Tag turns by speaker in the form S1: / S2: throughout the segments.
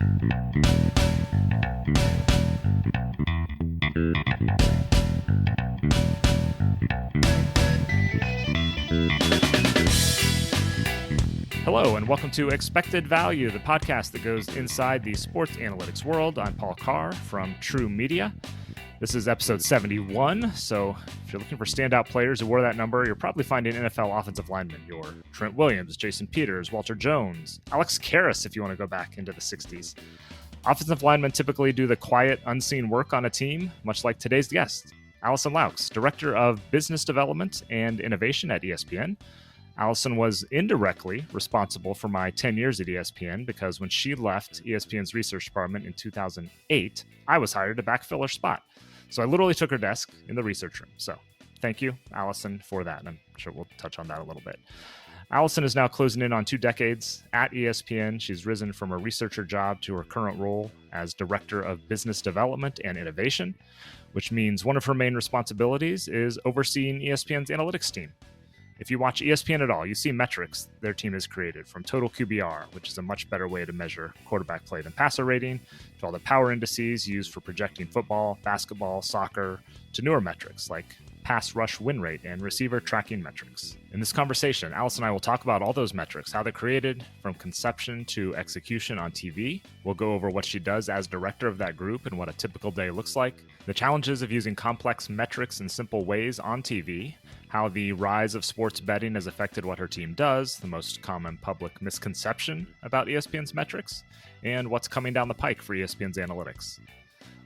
S1: Hello, and welcome to Expected Value, the podcast that goes inside the sports analytics world. I'm Paul Carr from True Media. This is episode 71, so if you're looking for standout players who wore that number, you're probably finding NFL offensive linemen. Your Trent Williams, Jason Peters, Walter Jones, Alex Karras, if you want to go back into the 60s. Offensive linemen typically do the quiet, unseen work on a team, much like today's guest, Allison Loucks, Director of Business Development and Innovation at ESPN. Allison was indirectly responsible for my 10 years at ESPN because when she left ESPN's research department in 2008, I was hired to backfill her spot. So I literally took her desk in the research room. So thank you, Allison, for that. And I'm sure we'll touch on that a little bit. Allison is now closing in on 2 decades at ESPN. She's risen from a researcher job to her current role as Director of Business Development and Innovation, which means one of her main responsibilities is overseeing ESPN's analytics team. If you watch ESPN at all, you see metrics their team has created, from Total QBR, which is a much better way to measure quarterback play than passer rating, to all the power indices used for projecting football, basketball, soccer, to newer metrics like pass rush win rate and receiver tracking metrics. In this conversation, Allison and I will talk about all those metrics, how they're created from conception to execution on TV. We'll go over what she does as director of that group and what a typical day looks like, the challenges of using complex metrics in simple ways on TV, how the rise of sports betting has affected what her team does, the most common public misconception about ESPN's metrics, and what's coming down the pike for ESPN's analytics.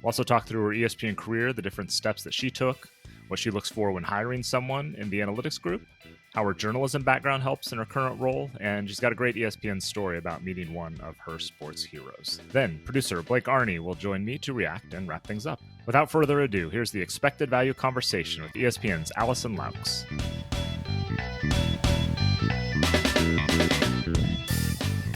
S1: We'll also talk through her ESPN career, the different steps that she took, what she looks for when hiring someone in the analytics group, how her journalism background helps in her current role, and she's got a great ESPN story about meeting one of her sports heroes. Then, producer Blake Arney will join me to react and wrap things up. Without further ado, here's the Expected Value conversation with ESPN's Allison Loucks.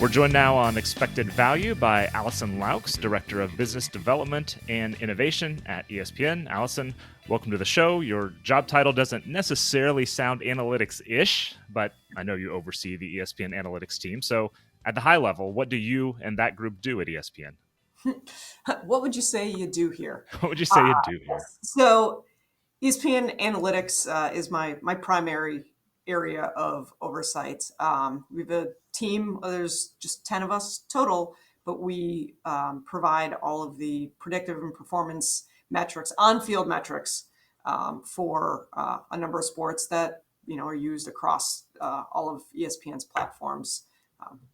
S1: We're joined now on Expected Value by Allison Loucks, Director of Business Development and Innovation at ESPN. Allison, welcome to the show. Your job title doesn't necessarily sound analytics-ish, but I know you oversee the ESPN analytics team. So at the high level, what do you and that group do at ESPN?
S2: What would you say you do here?
S1: What would you say you do here?
S2: So ESPN analytics is my primary area of oversight. We have a team, there's just 10 of us total, but we provide all of the predictive and performance metrics, on-field metrics for a number of sports that are used across all of ESPN's platforms,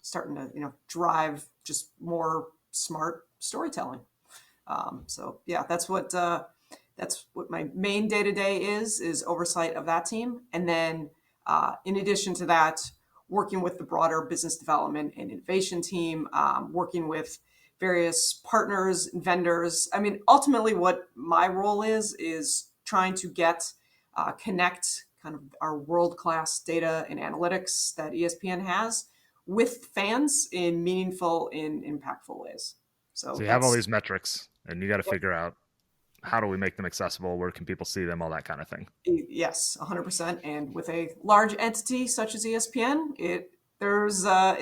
S2: starting to drive just more smart storytelling. So yeah, that's what my main day-to-day is oversight of that team, and then in addition to that, working with the broader business development and innovation team, working with various partners and vendors. I mean, ultimately what my role is trying to connect kind of our world-class data and analytics that ESPN has with fans in meaningful and impactful ways. So
S1: you have all these metrics and you got to figure out, how do we make them accessible? Where can people see them? All that kind of thing.
S2: Yes, 100%. And with a large entity such as ESPN, it's not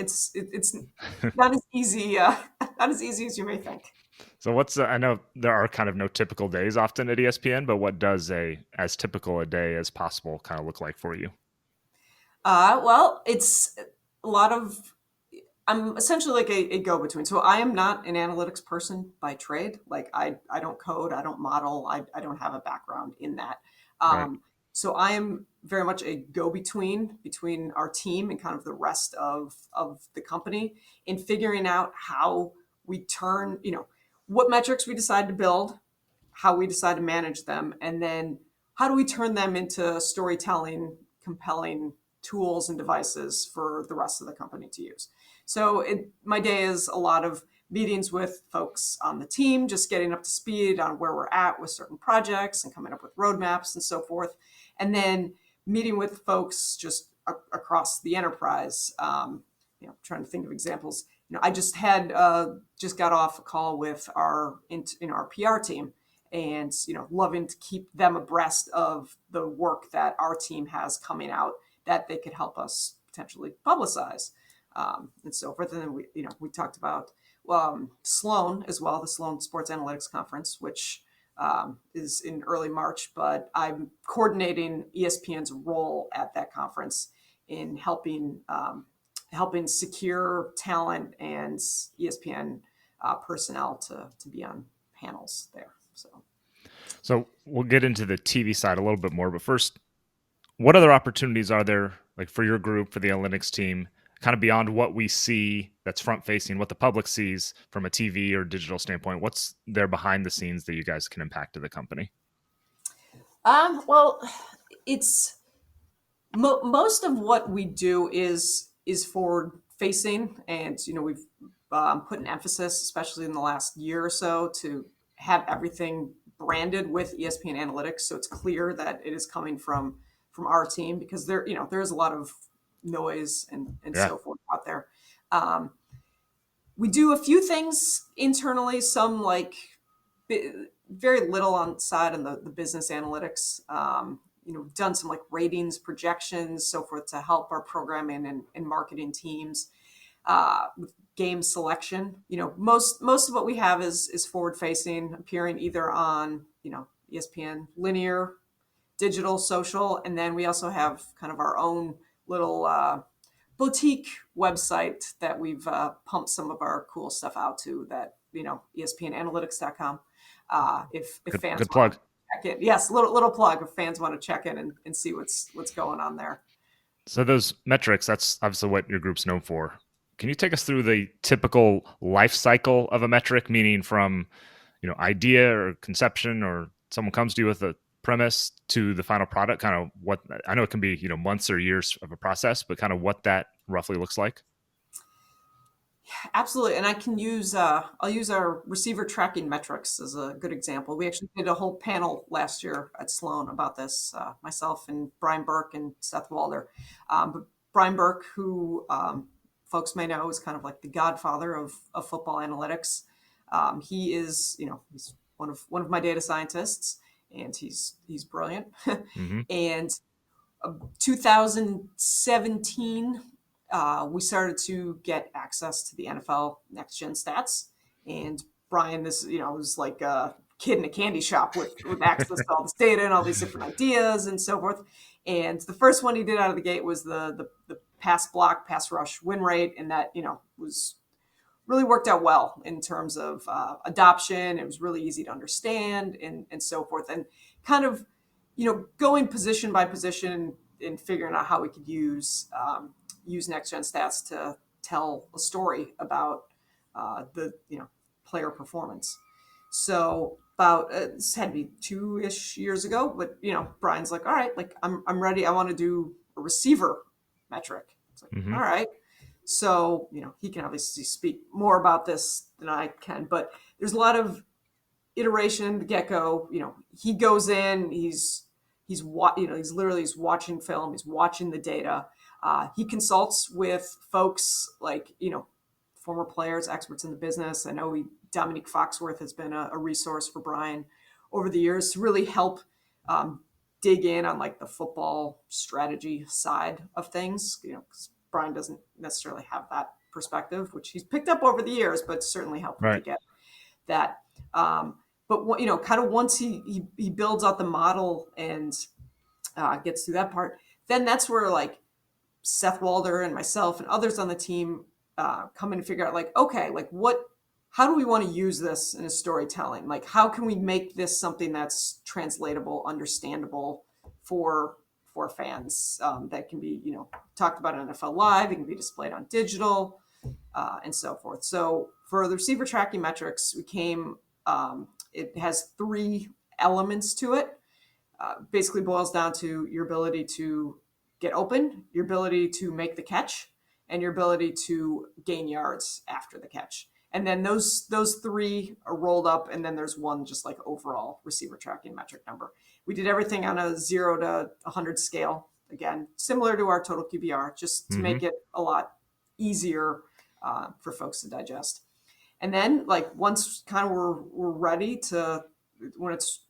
S2: as easy, as you may think.
S1: So I know there are kind of no typical days often at ESPN, but what does as typical a day as possible kind of look like for you?
S2: Well, it's a lot of, I'm essentially like a go-between. So I am not an analytics person by trade. Like I don't code, I don't model, I don't have a background in that.
S1: Right.
S2: So I am very much a go-between between our team and kind of the rest of the company in figuring out how we turn, what metrics we decide to build, how we decide to manage them, and then how do we turn them into storytelling, compelling tools and devices for the rest of the company to use. So my day is a lot of meetings with folks on the team, just getting up to speed on where we're at with certain projects and coming up with roadmaps and so forth. And then meeting with folks just across the enterprise, trying to think of examples. I just got off a call with our PR team, and loving to keep them abreast of the work that our team has coming out that they could help us potentially publicize, and so forth. And then we talked about Sloan as well, the Sloan Sports Analytics Conference, which is in early March. But I'm coordinating ESPN's role at that conference in helping secure talent and ESPN personnel to be on panels there.
S1: So we'll get into the TV side a little bit more, but first, what other opportunities are there, like for your group, for the analytics team, kind of beyond what we see that's front facing, what the public sees from a TV or digital standpoint? What's there behind the scenes that you guys can impact to the company?
S2: Well, it's most of what we do is forward facing, and we've put an emphasis, especially in the last year or so, to have everything branded with ESPN Analytics, so it's clear that it is coming from our team, because there is a lot of noise and
S1: Yeah.
S2: so forth out there. We do a few things internally, some like very little on side in the business analytics. We've done some like ratings, projections, so forth, to help our programming and marketing teams with game selection. Most of what we have is forward facing, appearing either on ESPN linear, digital, social, and then we also have kind of our own little boutique website that we've pumped some of our cool stuff out to, that ESPNanalytics.com. If fans
S1: Good plug.
S2: check in, yes, little plug, if fans want to check in and see what's going on there.
S1: So those metrics, that's obviously what your group's known for. Can you take us through the typical life cycle of a metric, meaning from idea or conception, or someone comes to you with a premise, to the final product? Kind of what, I know it can be months or years of a process, but kind of what that roughly looks like.
S2: Absolutely. And I'll use our receiver tracking metrics as a good example. We actually did a whole panel last year at Sloan about this, myself and Brian Burke and Seth Walder. But Brian Burke, who folks may know, is kind of like the godfather of football analytics. He is, he's one of my data scientists, and he's brilliant.
S1: Mm-hmm.
S2: And 2017, we started to get access to the NFL Next Gen Stats, and Brian, this was like a kid in a candy shop with access to all this data and all these different ideas and so forth. And the first one he did out of the gate was the pass block, pass rush win rate, and that was really worked out well in terms of adoption. It was really easy to understand and so forth, and kind of going position by position and figuring out how we could use next gen stats to tell a story about the player performance. So about this had to be 2-ish years ago, but Brian's like, all right, like I'm ready. I want to do a receiver metric. It's like,
S1: Mm-hmm.
S2: all right. So he can obviously speak more about this than I can, but there's a lot of iteration, the get-go. He goes in, he's watching film, he's watching the data. He consults with folks like former players, experts in the business. I know Dominique Foxworth has been a resource for Brian over the years to really help dig in on like the football strategy side of things, because Brian doesn't necessarily have that perspective, which he's picked up over the years, but certainly helped him to get that. But kind of once he builds out the model and gets through that part, then that's where like Seth Walder and myself and others on the team come in and figure out like, okay, like how do we want to use this in a storytelling? Like, how can we make this something that's translatable, understandable for fans, that can be talked about on NFL Live, it can be displayed on digital, and so forth. So for the receiver tracking metrics, it has 3 elements to it. Basically boils down to your ability to get open, your ability to make the catch, and your ability to gain yards after the catch. And then those 3 are rolled up, and then there's one just like overall receiver tracking metric number. We did everything on a 0 to 100 scale. Again, similar to our Total QBR, just to make it a lot easier for folks to digest. And then, like, once kind of we're ready to, when it's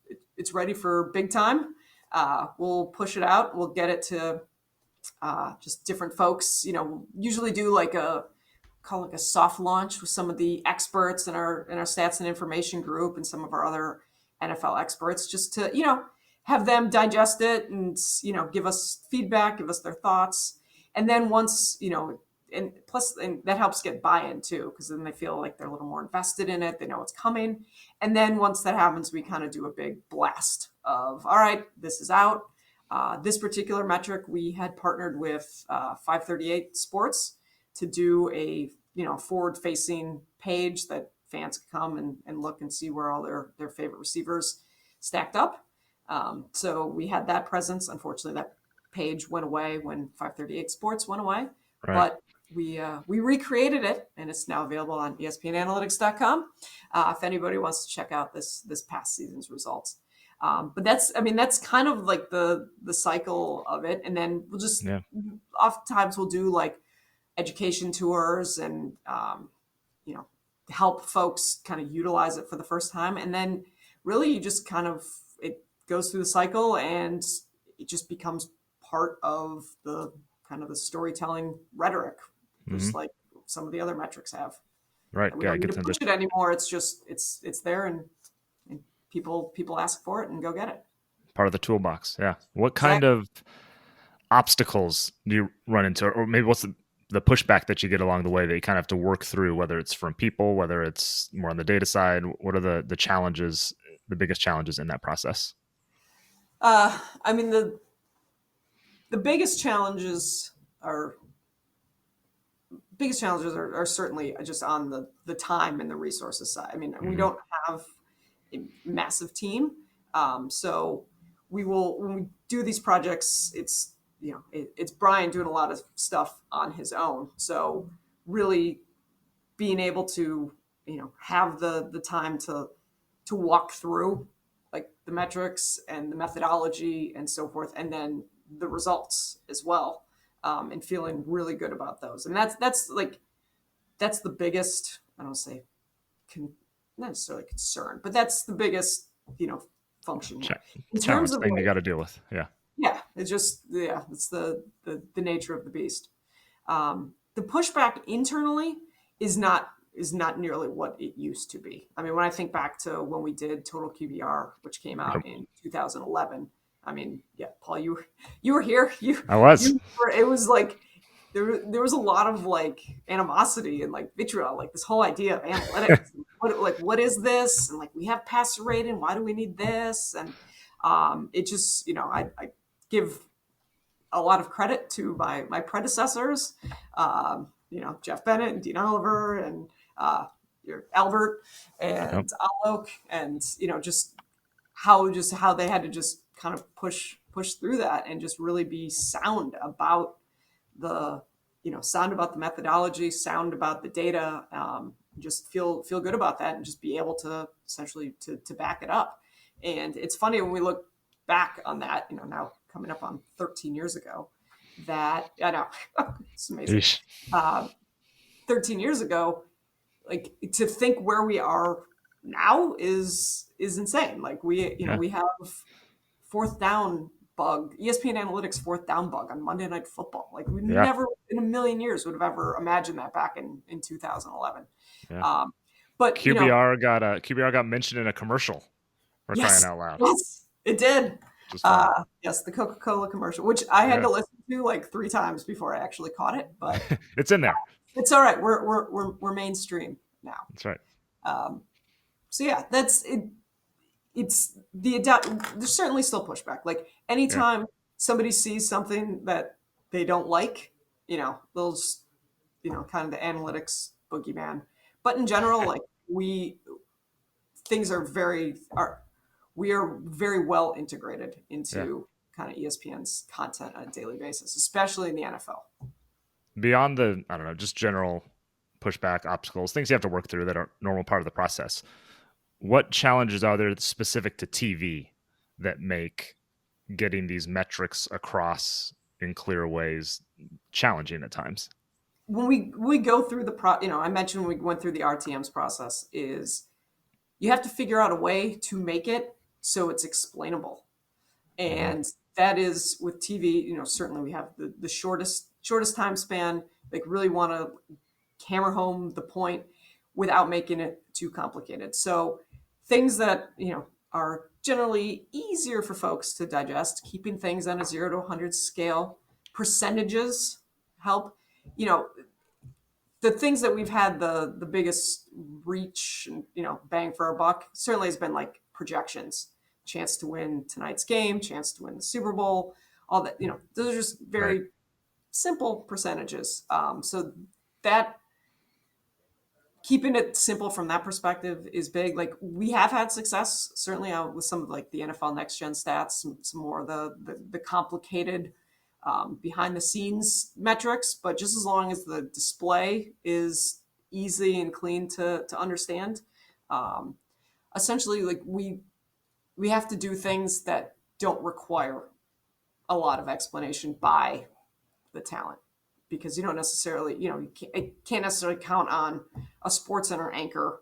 S2: ready for big time, we'll push it out. We'll get it to just different folks. Usually do like a call like a soft launch with some of the experts in our stats and information group and some of our other NFL experts, just to have them digest it and give us feedback, give us their thoughts, and then once and plus and that helps get buy-in too, because then they feel like they're a little more invested in it, they know it's coming, and then once that happens, we kind of do a big blast of, all right, this is out. This particular metric, we had partnered with 538 Sports to do a forward-facing page that fans could come and look and see where all their favorite receivers stacked up. So we had that presence. Unfortunately, that page went away when 538 Sports went away,
S1: Right.
S2: but we recreated it, and it's now available on ESPNanalytics.com if anybody wants to check out this past season's results. But that's kind of like the cycle of it. And then we'll just, oftentimes we'll do like education tours and, help folks kind of utilize it for the first time. And then really you just it goes through the cycle and it just becomes part of the kind of the storytelling rhetoric, just like some of the other metrics have.
S1: Right.
S2: We don't need to push it anymore. It's just, it's there, and people ask for it and go get it.
S1: Part of the toolbox. Yeah. What kind of obstacles do you run into, or maybe what's the pushback that you get along the way that you kind of have to work through, whether it's from people, whether it's more on the data side? What are the challenges, the biggest challenges in that process?
S2: The biggest challenges are certainly just on the time and the resources side. We don't have a massive team. So we will, when we do these projects, it's Brian doing a lot of stuff on his own. So really being able to, have the time to walk through like the metrics and the methodology and so forth, and then the results as well. And feeling really good about those. And that's the biggest, I don't say not necessarily concern, but that's the biggest, function in terms of
S1: thing you got to deal with.
S2: Yeah. It's just, it's the nature of the beast. The pushback internally is not nearly what it used to be. When I think back to when we did Total QBR, which came out in 2011, Paul, you were here.
S1: I was.
S2: It was like there was a lot of like animosity and like vitriol, like this whole idea of analytics. what is this? And like, we have passer rating. Why do we need this? And it just, I give a lot of credit to my predecessors, Jeff Bennett and Dean Oliver and Albert and Alok, and just how they had to just kind of push through that and just really be sound about the methodology, sound about the data, just feel good about that, and just be able to essentially to back it up. And it's funny when we look back on that, now coming up on 13 years ago, that I know it's amazing. 13 years ago, like, to think where we are now is insane. Like we have fourth down bug, ESPN Analytics fourth down bug on Monday Night Football. Like we never in a million years would have ever imagined that back in 2011.
S1: Yeah. But QBR got mentioned in a commercial. For crying out loud.
S2: Yes, it did. Yes, the Coca-Cola commercial, which I had to listen to like 3 times before I actually caught it, but
S1: it's in there.
S2: It's all right. We're mainstream now.
S1: That's right.
S2: So yeah, that's it. It's there's certainly still pushback. Like anytime somebody sees something that they don't like, they'll just, kind of the analytics boogeyman. But in general, like we are very well integrated into kind of ESPN's content on a daily basis, especially in the NFL.
S1: Beyond the, I don't know, just general pushback, obstacles, things you have to work through that are normal part of the process, what challenges are there specific to TV that make getting these metrics across in clear ways challenging at times?
S2: When we go through I mentioned when we went through the RTMs process, is you have to figure out a way to make it so it's explainable. And that is with TV, certainly we have the shortest time span. Like really want to hammer home the point without making it too complicated. So things that, are generally easier for folks to digest, keeping things on a 0 to 100 scale, percentages help. You know, the things that we've had the biggest reach and, bang for our buck certainly has been like projections, chance to win tonight's game, chance to win the Super Bowl, all that. Those are just very
S1: Right.
S2: simple percentages. So that keeping it simple from that perspective is big. Like we have had success certainly with some of like the NFL Next Gen stats, some more of the complicated behind the scenes metrics. But just as long as the display is easy and clean to understand, um, essentially like we have to do things that don't require a lot of explanation by the talent because you don't necessarily, you can't necessarily count on a sports center anchor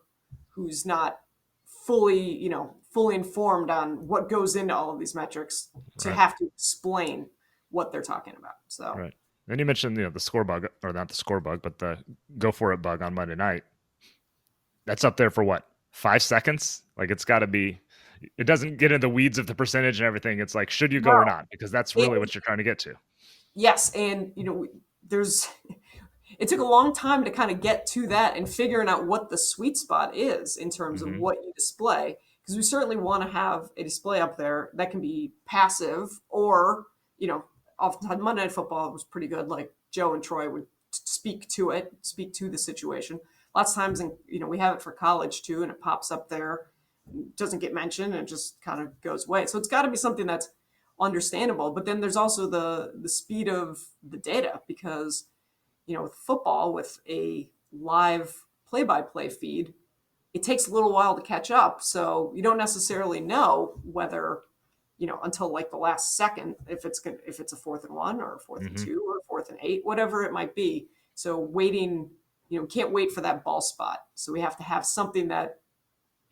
S2: who's not fully informed on what goes into all of these metrics to
S1: Right.
S2: have to explain what they're talking about. So,
S1: Right. Then you mentioned, the score bug, or not the score bug, but the go for it bug on Monday night. That's up there for what? 5 seconds? Like it's got to be. It doesn't get in the weeds of the percentage and everything. It's like, should you go
S2: no,
S1: or not? Because that's really
S2: it,
S1: what you're trying to get to.
S2: yes. And, there's, it took a long time to kind of get to that and figuring out what the sweet spot is in terms of
S1: Hmm.
S2: what you display. Because we certainly want to have a display up there that can be passive or, oftentimes Monday Night Football was pretty good. Like Joe and Troy would speak to it, speak to the situation. Lots of times, we have it for college too, and it pops up there, doesn't get mentioned, and it just kind of goes away. So it's got to be something that's understandable. But then there's also the speed of the data because with football, with a live play-by-play feed, it takes a little while to catch up. So you don't necessarily know whether, until like the last second, if it's a 4th and 1 or a fourth and
S1: Hmm.
S2: two or a 4th and 8, whatever it might be. So waiting, can't wait for that ball spot. So we have to have something that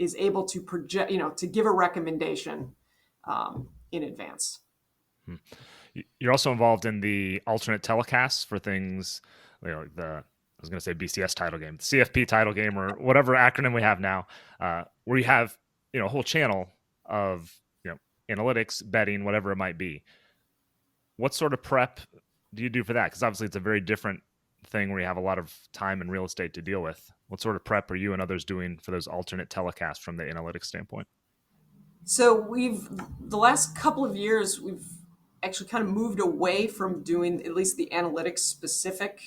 S2: is able to project, to give a recommendation in advance.
S1: You're also involved in the alternate telecasts for things, I was going to say BCS title game, CFP title game, or whatever acronym we have now, where you have, a whole channel of, analytics, betting, whatever it might be. What sort of prep do you do for that? Because obviously it's a very different thing where you have a lot of time and real estate to deal with. What sort of prep are you and others doing for those alternate telecasts from the analytics standpoint?
S2: So the last couple of years, we've actually kind of moved away from doing at least the analytics specific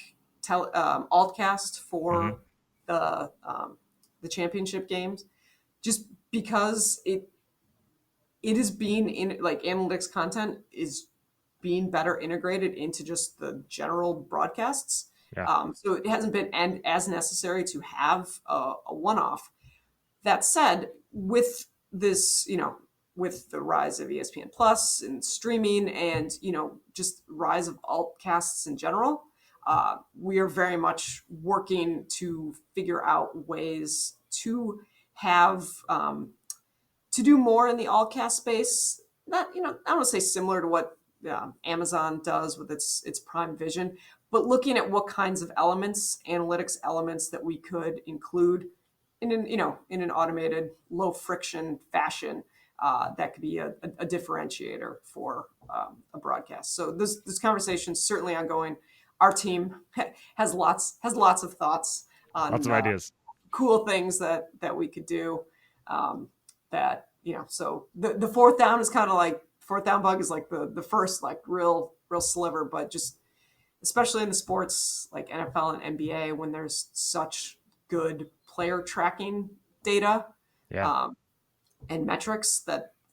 S2: altcast
S1: Hmm.
S2: for the championship games, just because it is being in like analytics content is being better integrated into just the general broadcasts.
S1: Yeah.
S2: So it hasn't been as necessary to have a one-off. That said, with this, with the rise of ESPN Plus and streaming and, just rise of altcasts in general, we are very much working to figure out ways to have, to do more in the altcast space. Not, I don't want to say similar to what Amazon does with its Prime Vision, but looking at what kinds of elements, analytics elements that we could include in an automated, low friction fashion that could be a differentiator for a broadcast. So this conversation is certainly ongoing. Our team has lots of thoughts
S1: Lots
S2: on
S1: of ideas.
S2: cool things that we could do. That so the fourth down is kind of like fourth down bug is like the first like real sliver, but just especially in the sports like NFL and NBA when there's such good player tracking data
S1: Yeah.
S2: um, and metrics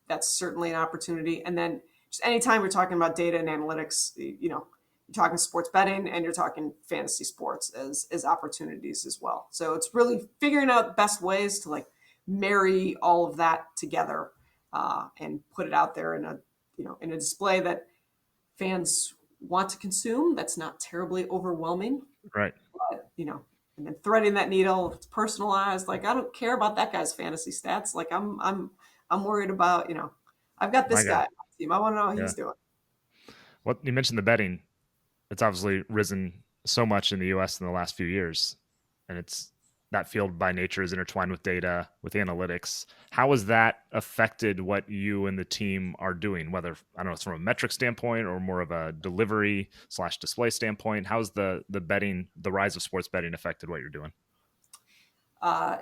S2: that's certainly an opportunity. And then just anytime we're talking about data and analytics, you're talking sports betting and you're talking fantasy sports as opportunities as well. So it's really figuring out best ways to like marry all of that together and put it out there in a display that fans want to consume. That's not terribly overwhelming,
S1: Right.
S2: but and then threading that needle, it's personalized. Like I don't care about that guy's fantasy stats. Like I'm worried about I've got
S1: My
S2: this guy
S1: guy.
S2: on my team. I want to know how
S1: Yeah.
S2: he's doing.
S1: What you mentioned, the betting, it's obviously risen so much in the US in the last few years. and it's that field by nature is intertwined with data, with analytics. How has that affected what you and the team are doing? Whether, I don't know, it's from a metric standpoint or more of a delivery / display standpoint. How's the rise of sports betting affected what you're doing?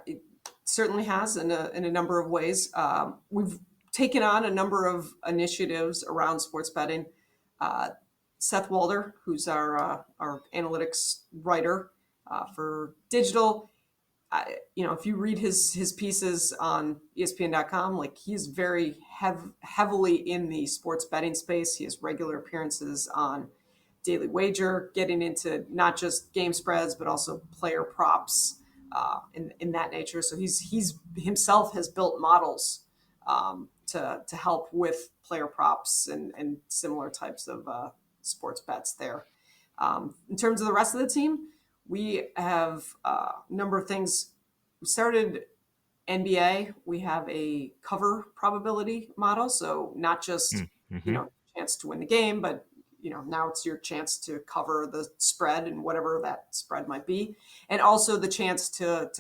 S2: It certainly has in a number of ways. We've taken on a number of initiatives around sports betting. Uh, Seth Walder, who's our analytics writer for digital, if you read his pieces on ESPN.com, like he's very heavily in the sports betting space. He has regular appearances on Daily Wager, getting into not just game spreads but also player props in that nature. So he's himself has built models to help with player props and similar types of sports bets there. In terms of the rest of the team, we have a number of things. We started NBA. We have a cover probability model, so not just
S1: Mm-hmm.
S2: chance to win the game, but now it's your chance to cover the spread and whatever that spread might be, and also the chance to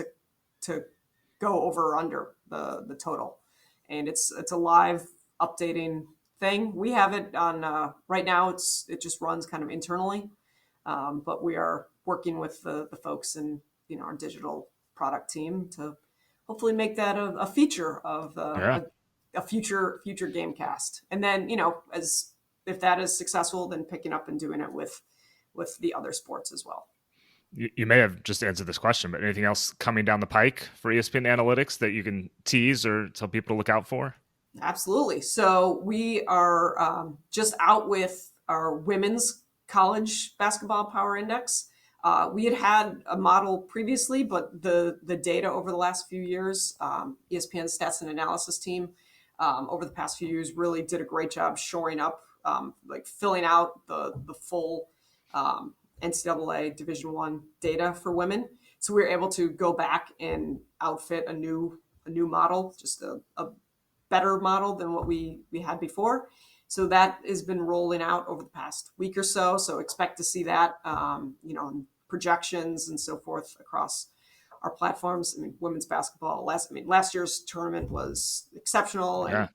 S2: go over or under the total. And it's a live updating thing. We have it on right now. It just runs kind of internally, but we are working with the folks in our digital product team to hopefully make that a feature of
S1: Yeah.
S2: a future Gamecast. And then as if that is successful, then picking up and doing it with the other sports as well.
S1: You may have just answered this question, but anything else coming down the pike for ESPN Analytics that you can tease or tell people to look out for?
S2: Absolutely. So we are just out with our women's college basketball power index. We had a model previously, but the data over the last few years, ESPN Stats and Analysis team over the past few years really did a great job shoring up, like filling out the full NCAA Division I data for women. So we were able to go back and outfit a new model, just a better model than what we had before. So that has been rolling out over the past week or so. So expect to see that, projections and so forth across our platforms. I mean, women's basketball last year's tournament was exceptional and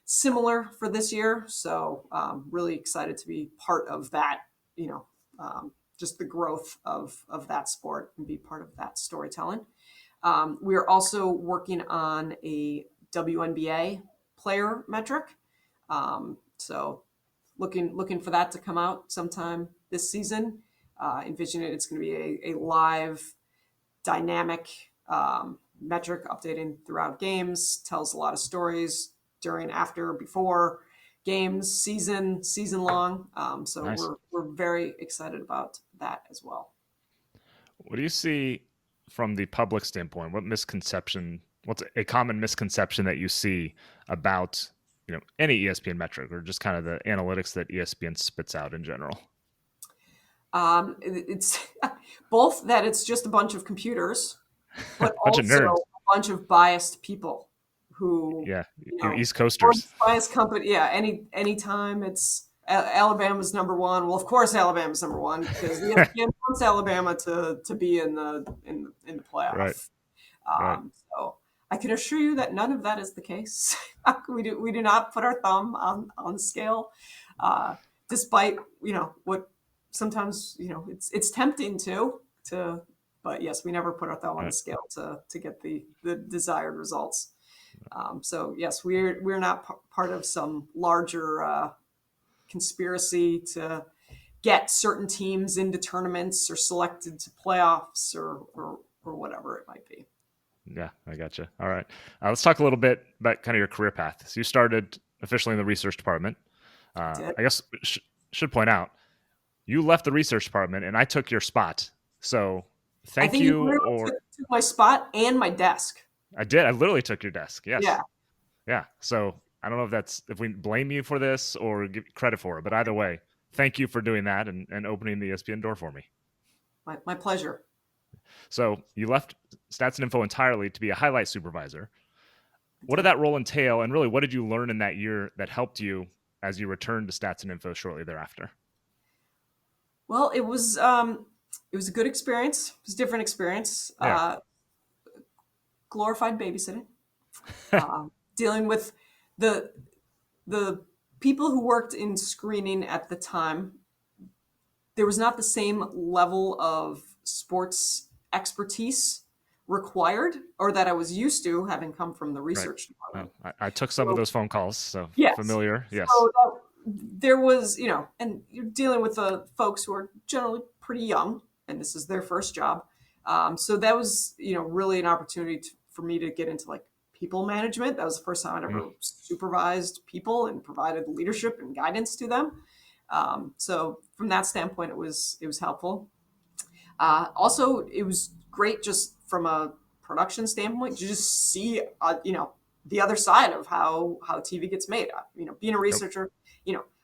S2: similar for this year. So really excited to be part of that, just the growth of that sport and be part of that storytelling. We are also working on a WNBA player metric. So looking for that to come out sometime this season. Envision it's going to be a live, dynamic metric updating throughout games, tells a lot of stories during, after, before games, season long. So
S1: Nice.
S2: we're very excited about that as well.
S1: What do you see from the public standpoint? What's a common misconception that you see about any ESPN metric or just kind of the analytics that ESPN spits out in general?
S2: It's both that it's just a bunch of computers, but
S1: Bunch of
S2: also
S1: nerds.
S2: a bunch of biased people who,
S1: Yeah, East Coasters.
S2: biased company. Yeah, anytime it's Alabama's number one. Well, of course Alabama's number one because ESPN wants Alabama to be in the playoff.
S1: Right. Right.
S2: So I can assure you that none of that is the case. we do not put our thumb on the scale, despite what sometimes it's tempting to, but yes, we never put our thumb on the scale to get the desired results. So yes, we're not part of some larger conspiracy to get certain teams into tournaments or selected to playoffs or whatever it might be.
S1: Yeah, I gotcha. All right. Let's talk a little bit about kind of your career path. So you started officially in the research department. I guess should point out, you left the research department and I took your spot. So thank you.
S2: Or took my spot and my desk.
S1: I did. I literally took your desk. Yes.
S2: Yeah.
S1: Yeah. So I don't know if we blame you for this or give credit for it, but either way, thank you for doing that and opening the ESPN door for me.
S2: My pleasure.
S1: So you left Stats and Info entirely to be a highlight supervisor. What did that role entail? And really, what did you learn in that year that helped you as you returned to Stats and Info shortly thereafter?
S2: Well, it was It was a good experience. It was a different experience.
S1: Yeah.
S2: Glorified babysitting, dealing with the the people who worked in screening at the time. There was not the same level of sports expertise required, or that I was used to, having come from the
S1: Right.
S2: research
S1: Well,
S2: department.
S1: I took some of
S2: So
S1: those phone calls, so
S2: yes,
S1: familiar. Yes.
S2: so there was, and you're dealing with the folks who are generally pretty young, and this is their first job. So that was, really an opportunity for me to get into like people management. That was the first time I'd
S1: Mhm.
S2: ever supervised people and provided leadership and guidance to them. So from that standpoint, it was helpful. Also, it was great just from a production standpoint to just see, the other side of how TV gets made. Being a
S1: Yep.
S2: researcher,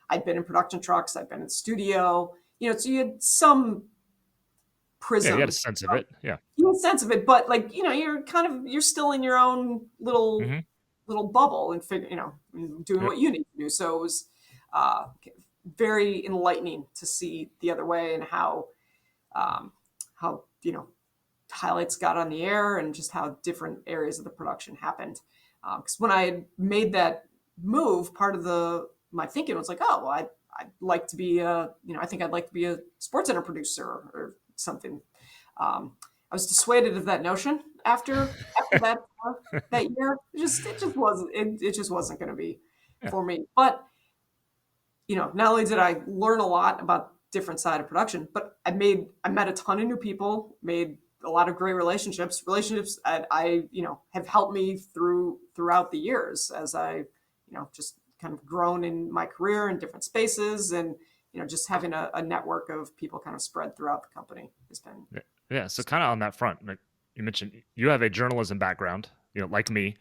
S2: I'd been in production trucks, I'd been in studio, so you had some
S1: Yeah, you had a
S2: prism,
S1: sense of it. Yeah.
S2: you had a sense of it, but like, you're still in your own little
S1: Hmm.
S2: little bubble and figure, doing
S1: Yep.
S2: what you need to do. So it was uh, very enlightening to see the other way and um, how highlights got on the air and just how different areas of the production happened. Because when I had made that move, part of my thinking was like, oh, well, I'd like to be I think I'd like to be a sports center producer or something. I was dissuaded of that notion after that year. It just wasn't going to be
S1: Yeah.
S2: for me. But not only did I learn a lot about different side of production, but I met a ton of new people, made a lot of great relationships that I have helped me throughout the years as I just kind of grown in my career in different spaces, and just having a network of people kind of spread throughout the company has been.
S1: Yeah. Yeah. So kind of on that front, like you mentioned, you have a journalism background, like me.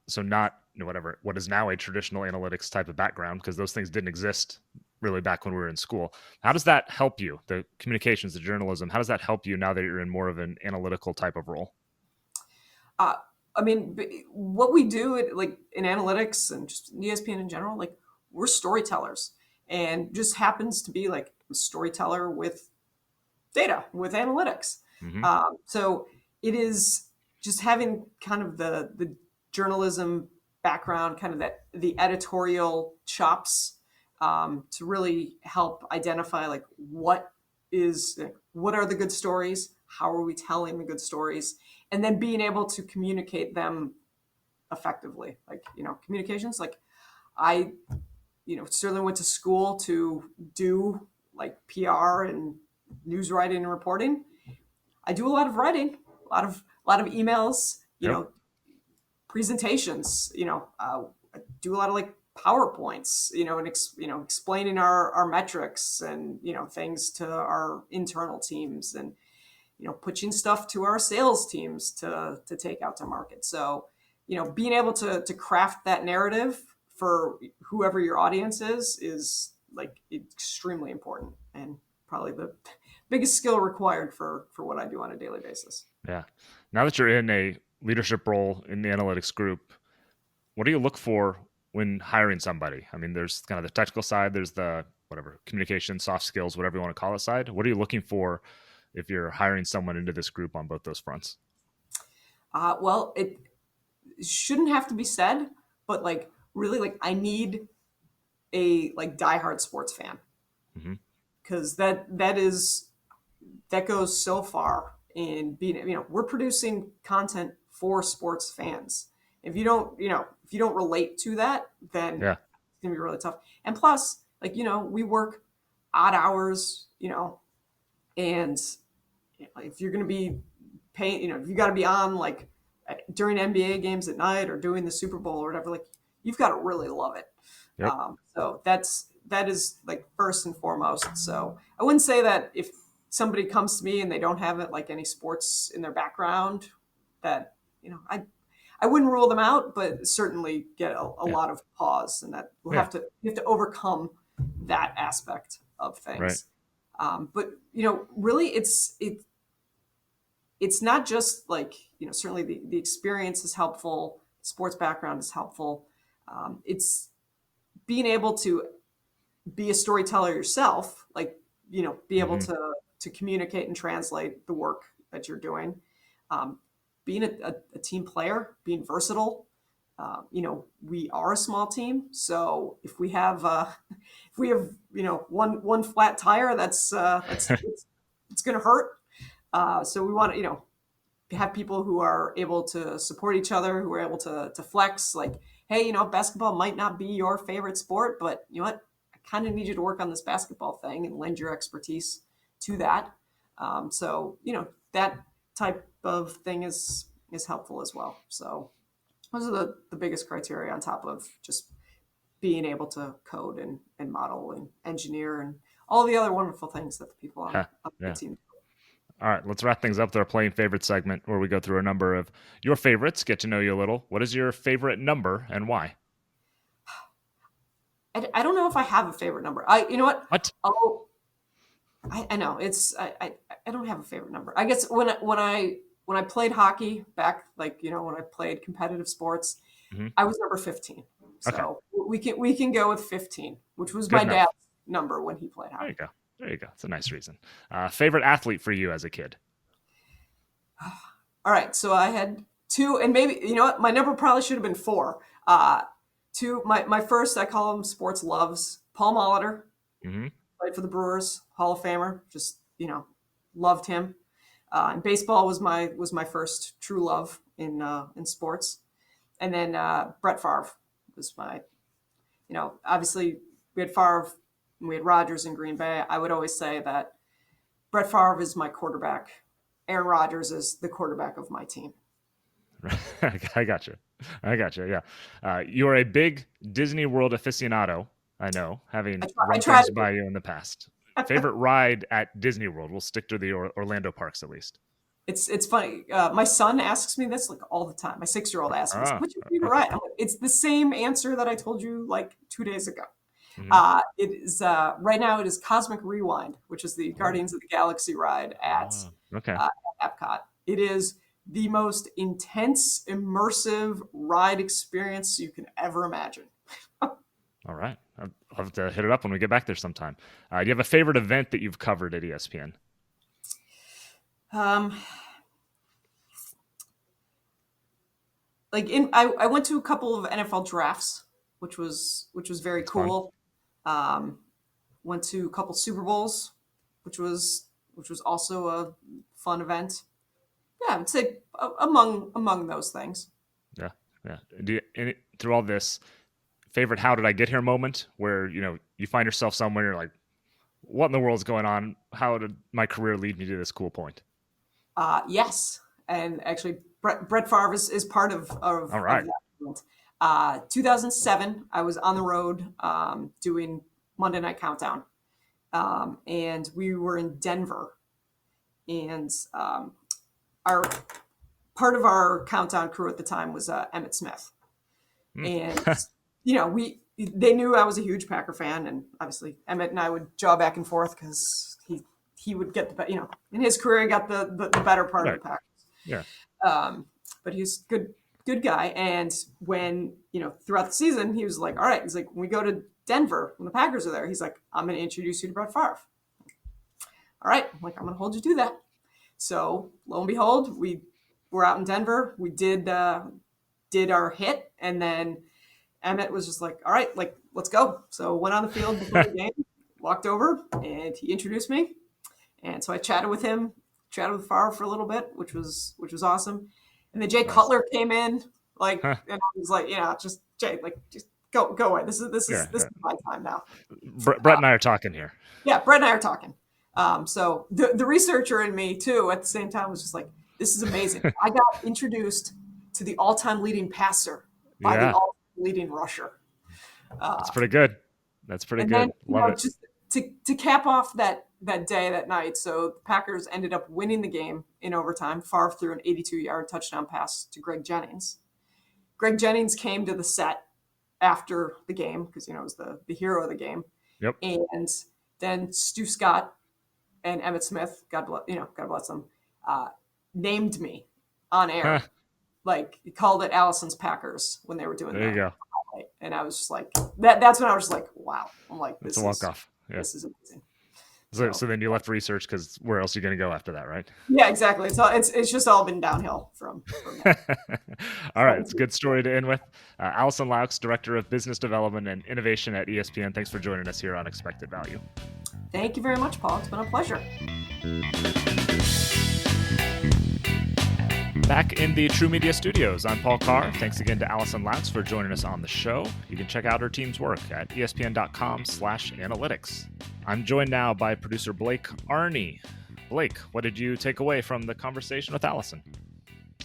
S1: So not whatever what is now a traditional analytics type of background, because those things didn't exist really back when we were in school. How does that help you? The communications, the journalism, how does that help you now that you're in more of an analytical type of role?
S2: Uh, I mean, what we do like in analytics and just ESPN in general, like we're storytellers, and just happens to be like a storyteller with data, with analytics.
S1: Hmm.
S2: So it is just having kind of the journalism background, kind of the editorial chops, to really help identify like what are the good stories, how are we telling the good stories, and then being able to communicate them effectively. Like communications. Like I certainly went to school to do like PR and news writing and reporting. I do a lot of writing, a lot of emails,
S1: Yep.
S2: presentations. I do a lot of like PowerPoints, and explaining our metrics and things to our internal teams, and pitching stuff to our sales teams to take out to market. So being able to craft that narrative for whoever your audience is like extremely important, and probably the biggest skill required for what I do on a daily basis.
S1: Yeah. Now that you're in a leadership role in the analytics group, what do you look for when hiring somebody? I mean, there's kind of the technical side, there's the whatever communication, soft skills, whatever you want to call it side. What are you looking for if you're hiring someone into this group on both those fronts?
S2: Well, it shouldn't have to be said, but like really, like I need a like diehard sports fan,
S1: Hmm.
S2: because that goes so far in being, we're producing content for sports fans. If you don't relate to that, then
S1: Yeah.
S2: it's gonna be really tough. And plus, like, we work odd hours, and if you're gonna be paying, if you got to be on like during NBA games at night or doing the Super Bowl or whatever, like you've got to really love it.
S1: Yep.
S2: So that is like first and foremost. So I wouldn't say that if somebody comes to me and they don't have it like any sports in their background, that I wouldn't rule them out, but certainly get a
S1: Yeah.
S2: lot of pause, and that
S1: Yeah.
S2: you have to overcome that aspect of
S1: Right.
S2: things. But really, it's not just like certainly the experience is helpful, sports background is helpful. It's being able to be a storyteller yourself, like be able
S1: Hmm.
S2: to to communicate and translate the work that you're doing. Being a team player, being versatile. We are a small team, so if we have one flat tire, that's it's going to hurt. So we want to have people who are able to support each other, who are able to flex. Like, hey, basketball might not be your favorite sport, but you know what? I kind of need you to work on this basketball thing and lend your expertise to that. So that type of thing is helpful as well. So those are the biggest criteria on top of just being able to code and model and engineer and all the other wonderful things that the people on the team do.
S1: All right, let's wrap things up with our playing favorite segment where we go through a number of your favorites, get to know you a little. What is your favorite number and why?
S2: I don't know if I have a favorite number. You know what?
S1: What?
S2: Oh, I know I don't have a favorite number. I guess when I played hockey back, when I played competitive sports, I was number 15. So we can go with 15, which was my dad's number when he played hockey.
S1: There you go. It's a nice reason. Favorite athlete for you as a kid?
S2: All right. So I had two, and maybe, my number probably should have been 4. Two, my first, I call him sports loves, Paul Molitor, played for the Brewers, Hall of Famer, just, loved him. And baseball was my first true love in sports. And then Brett Favre was my, obviously we had Favre, we had Rodgers in Green Bay. I would always say that Brett Favre is my quarterback. Aaron Rodgers is the quarterback of my team.
S1: I got you. Yeah. You are a big Disney World aficionado, I know, having run things by you in the past. Favorite ride at Disney World? We'll stick to the Orlando parks at least.
S2: It's funny. My son asks me this all the time. My 6-year-old asks me, "What's your favorite ride?" I'm like, it's the same answer that I told you 2 days ago. It is right now. It is Cosmic Rewind, which is the Guardians of the Galaxy ride at Epcot. It is the most intense, immersive ride experience you can ever imagine.
S1: All right, I'll have to hit it up when we get back there sometime. Do you have a favorite event that you've covered at ESPN?
S2: I went to a couple of NFL drafts, which was very cool. Went to a couple Super Bowls, which was also a fun event. Yeah, I would say among those things.
S1: Yeah. Through all this, favorite "how did I get here" moment where you find yourself somewhere, you're like, what in the world's going on? How did my career lead me to this cool point?
S2: Yes, and actually, Brett Favre is part of
S1: all right.
S2: Of that. 2007, I was on the road doing Monday Night Countdown, and we were in Denver, and our part of our countdown crew at the time was Emmitt Smith, and they knew I was a huge Packer fan, and obviously Emmitt and I would jaw back and forth because he would get in his career he got the better part of the Packers.
S1: Yeah.
S2: But he's good guy, and when throughout the season he was like, all right, he's like, when we go to Denver when the Packers are there, he's like, I'm going to introduce you to Brett Favre. All right, I'm like, I'm going to hold you to that. So lo and behold, we were out in Denver. We did our hit, and then Emmitt was just like, all right, let's go. So went on the field before the game, walked over, and he introduced me. And so I chatted with him, chatted with Favre for a little bit, which was awesome. And then Jay Cutler came in, and I was like, just Jay, just go away. This is my time now.
S1: Brett and I are talking here.
S2: Yeah, Brett and I are talking. So the researcher in me too, at the same time, was just like, this is amazing. I got introduced to the all-time leading passer by the all-time leading rusher.
S1: That's pretty good.
S2: Then,
S1: Love it.
S2: Just to cap off that day, that night, so the Packers ended up winning the game in overtime. Favre threw an 82-yard touchdown pass to Greg Jennings. Greg Jennings came to the set after the game because it was the hero of the game.
S1: Yep.
S2: And then Stu Scott and Emmitt Smith, God bless them, named me on air. He called it Allison's Packers when they were doing that.
S1: There you go.
S2: And I was just like, that's when I was just like, wow. I'm like,
S1: It's a walk-off. Yeah.
S2: This is amazing. So
S1: So then you left research because where else are you going to go after that, right?
S2: yeah, exactly. It's just all been downhill from there.
S1: All right,
S2: So
S1: it's a good story to end with. Allison Loucks, Director of Business Development and Innovation at ESPN. Thanks for joining us here on Expected Value.
S2: thank you very much, Paul. It's been a pleasure.
S1: Back in the True Media studios, I'm Paul Carr. Thanks again to Allison Loucks for joining us on the show. You can check out her team's work at espn.com/analytics. I'm joined now by producer Blake Arney. Blake, what did you take away from the conversation with Allison?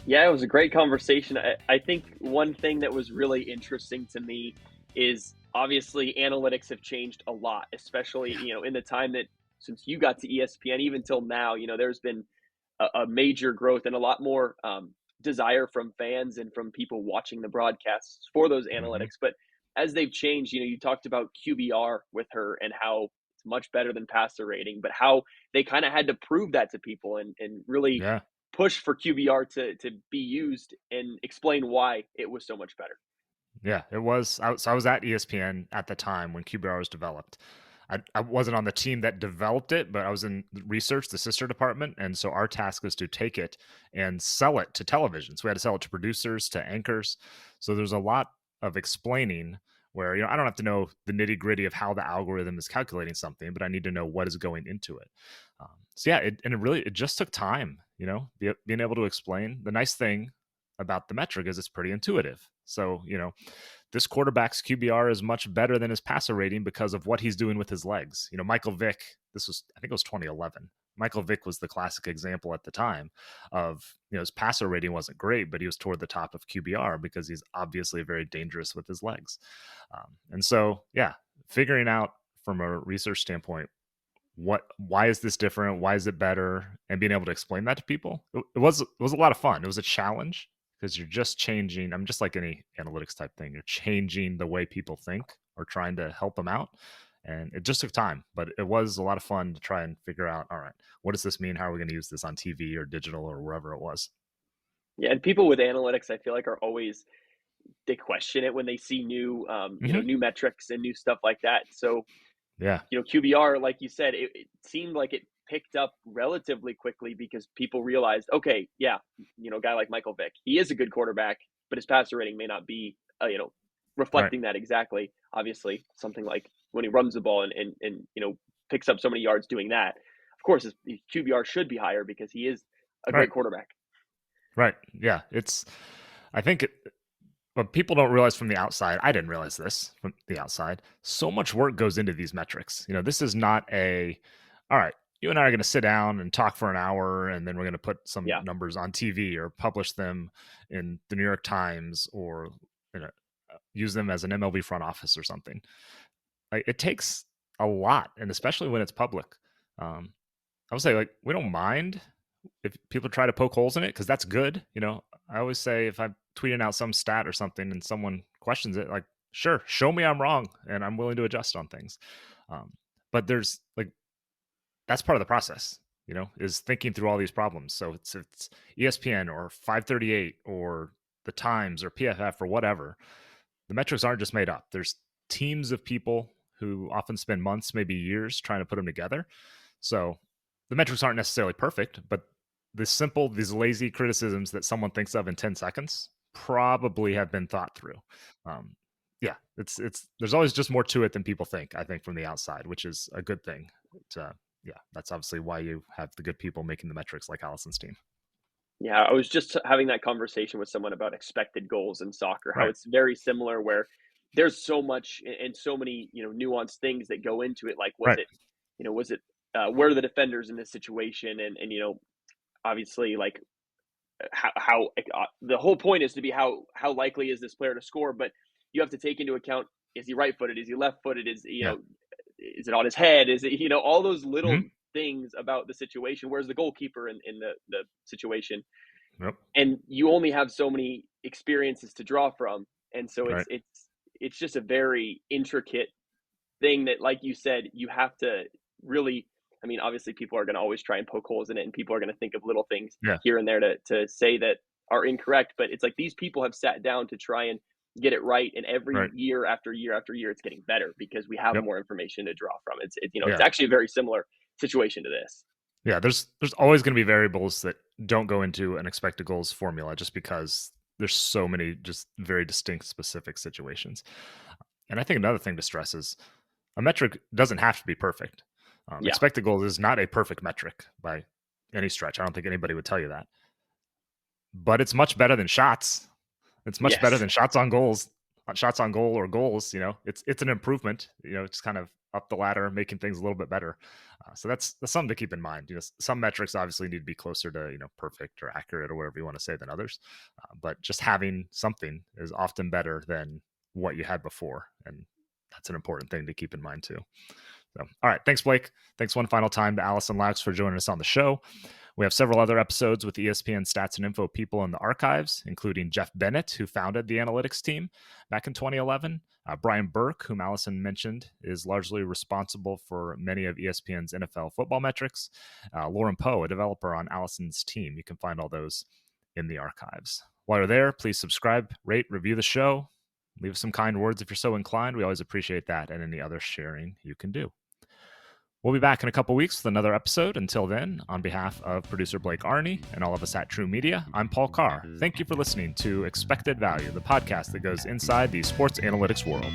S3: Yeah, it was a great conversation. I think one thing that was really interesting to me is obviously analytics have changed a lot, especially, in the time that since you got to ESPN, even till now, there's been a major growth and a lot more desire from fans and from people watching the broadcasts for those analytics. But as they've changed, you talked about QBR with her and how it's much better than passer rating, but how they kind of had to prove that to people and really push for QBR to be used and explain why it was so much better.
S1: Yeah, it was. So I was at ESPN at the time when QBR was developed. I wasn't on the team that developed it, but I was in research, the sister department. And so our task was to take it and sell it to television. So we had to sell it to producers, to anchors. So there's a lot of explaining where, I don't have to know the nitty gritty of how the algorithm is calculating something, but I need to know what is going into it. So yeah, it just took time, being able to explain. The nice thing about the metric is it's pretty intuitive. So, this quarterback's QBR is much better than his passer rating because of what he's doing with his legs. Michael Vick, I think it was 2011. Michael Vick was the classic example at the time of, his passer rating wasn't great, but he was toward the top of QBR because he's obviously very dangerous with his legs. And so, yeah, figuring out from a research standpoint, why is this different? Why is it better? And being able to explain that to people, it was a lot of fun. It was a challenge because you're just changing. I'm just like any analytics type thing. You're changing the way people think or trying to help them out. And it just took time, but it was a lot of fun to try and figure out, all right, what does this mean? How are we going to use this on TV or digital or wherever it was?
S3: Yeah. And people with analytics, I feel like they question it when they see new, new metrics and new stuff like that. So,
S1: yeah,
S3: QBR, like you said, it seemed like it picked up relatively quickly because people realized, okay, yeah, a guy like Michael Vick, he is a good quarterback, but his passer rating may not be, reflecting that exactly. Obviously, something like when he runs the ball and picks up so many yards doing that, of course, his QBR should be higher because he is a great quarterback.
S1: Right. Yeah. I think what people don't realize from the outside, I didn't realize this from the outside, so much work goes into these metrics. This is not all right, you and I are going to sit down and talk for an hour, and then we're going to put some numbers on TV or publish them in the New York Times or use them as an MLB front office or something. Like, it takes a lot, and especially when it's public. I would say, we don't mind if people try to poke holes in it because that's good. I always say if I'm tweeting out some stat or something and someone questions it, sure, show me I'm wrong and I'm willing to adjust on things. But there's that's part of the process, is thinking through all these problems. So it's ESPN or 538 or the Times or PFF or whatever. The metrics aren't just made up. There's teams of people who often spend months, maybe years trying to put them together. So the metrics aren't necessarily perfect, but these lazy criticisms that someone thinks of in 10 seconds probably have been thought through. Yeah, there's always just more to it than people think, I think, from the outside, which is a good thing. Yeah, that's obviously why you have the good people making the metrics like Allison's team.
S3: Yeah, I was just having that conversation with someone about expected goals in soccer, how it's very similar where there's so much and so many, nuanced things that go into it. Like, was it where are the defenders in this situation? And obviously, like how the whole point is to be how likely is this player to score, but you have to take into account, is he right-footed? Is he left-footed? Is it on his head? Is it, all those little things about the situation? Where's the goalkeeper in the situation?
S1: Yep.
S3: And you only have so many experiences to draw from. And so it's just a very intricate thing that, like you said, you have to really, obviously people are going to always try and poke holes in it and people are going to think of little things here and there to say that are incorrect. But it's like these people have sat down to try and get it right, and every year after year after year it's getting better because we have more information to draw from. It's actually a very similar situation to this.
S1: Yeah, there's always going to be variables that don't go into an expected goals formula just because there's so many just very distinct specific situations. And I think another thing to stress is a metric doesn't have to be perfect. Expected goals is not a perfect metric by any stretch. I don't think anybody would tell you that. But it's much better than shots. It's much better than shots on goal or goals. It's an improvement. It's kind of up the ladder, making things a little bit better. So that's something to keep in mind. Some metrics obviously need to be closer to perfect or accurate or whatever you want to say than others. But just having something is often better than what you had before, and that's an important thing to keep in mind too. So, all right, thanks, Blake. Thanks one final time to Allison Loucks for joining us on the show. We have several other episodes with ESPN stats and info people in the archives, including Jeff Bennett, who founded the analytics team back in 2011. Brian Burke, whom Allison mentioned, is largely responsible for many of ESPN's NFL football metrics. Lauren Poe, a developer on Allison's team. You can find all those in the archives. While you're there, please subscribe, rate, review the show. Leave some kind words if you're so inclined. We always appreciate that and any other sharing you can do. We'll be back in a couple weeks with another episode. Until then, on behalf of producer Blake Arney and all of us at True Media, I'm Paul Carr. Thank you for listening to Expected Value, the podcast that goes inside the sports analytics world.